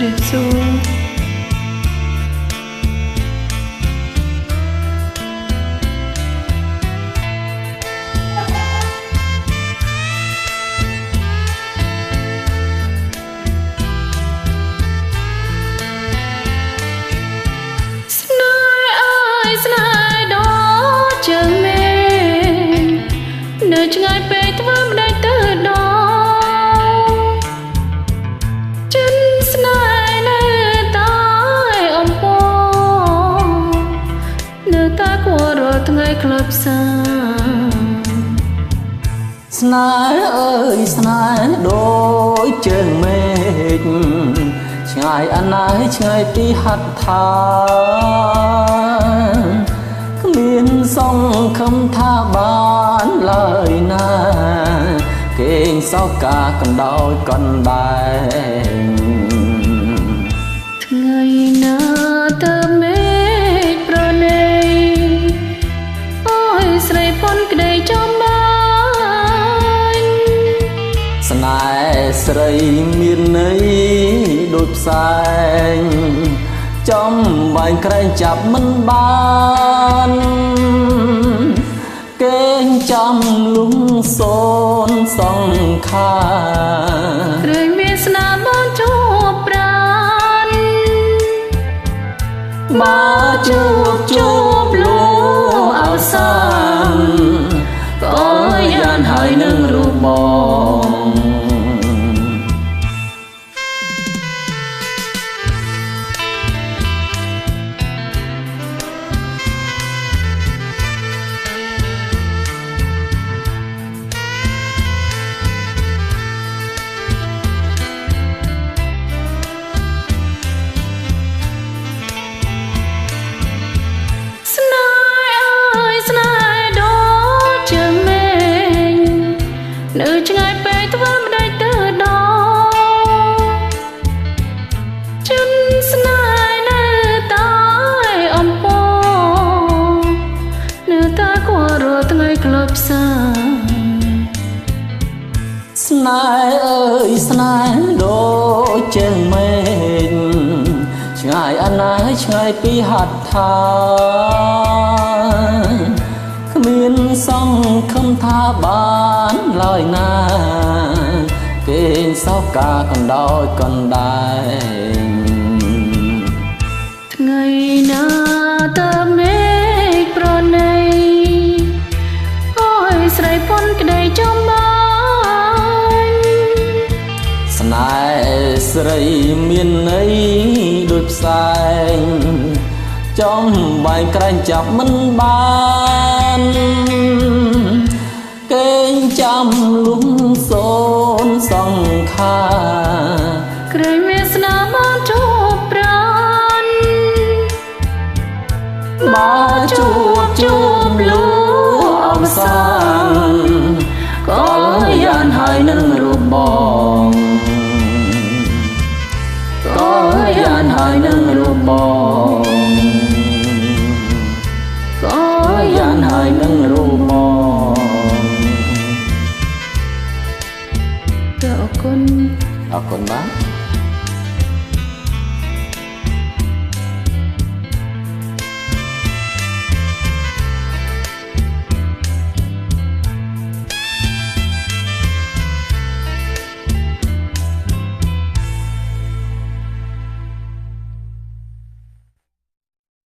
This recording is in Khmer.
រៀបសួរឆ្ងាយពេកធ្វើមិនได้ទៅដល់ចិនស្នេហ៍នៅតែអំពងនៅតែគួររាល់ថ្ងៃក្លឹបសាស្នេហ៍អើយស្នេហ៍ដូចជើងមេឃឆ្ងាយអណាយឆ្ងាយពីហត្ថដ្ឋានគ្មានសង្ឃឹមថាបានឡើយណាគេងសោកកាកណ្ដោយកណ្ដែងថ្ងៃណាទៅមេឃប្រណីអូយស្រីប៉ុនក្ដីចំបានស្នេហ៍ស្រីមានន័យដូចផ្សែងចំបាញ់ក្រែងចាប់មិនបានគេងចាំលំសូនសង្ខារក្រែងវាសនាបានជួបប្រានបើជួបលូអោសានក៏យ៉ាងហើយនឹងរូបបងនៅឆ្ងាយពេកធ្វើមិនได้ទៅដល់ចិនស្នេហ៍នៅតែអំពងនៅតែគួររាល់ថ្ងៃក្លឹបសាស្នេហ៍អើយស្នេហ៍ដូចជើងមេឃឆ្ងាយអណាយឆ្ងាយពីហត្ថដ្ឋានគ្មានសង្ឃឹមថាបានឡើយណាគេងសោកកាកណ្ដោយកណ្ដែងថ្ងៃណាទៅមេឃប្រណីអូយស្រីប៉ុនក្ដីចំបានស្នេហ៍ស្រីមានន័យដូចផ្សែងចំបាញ់ក្រែងចាប់មិនបានគេងចាំលំសូនសង្ខាក្រែងវាសនាបានជួបប្រានបើជួបលូអមសានក៏យ៉ាងហើយនឹងរូបបងក៏យ៉ាងហើយនឹងរូបបងក៏យ៉ាងហើយនឹងរូបបងអរគុណបាទ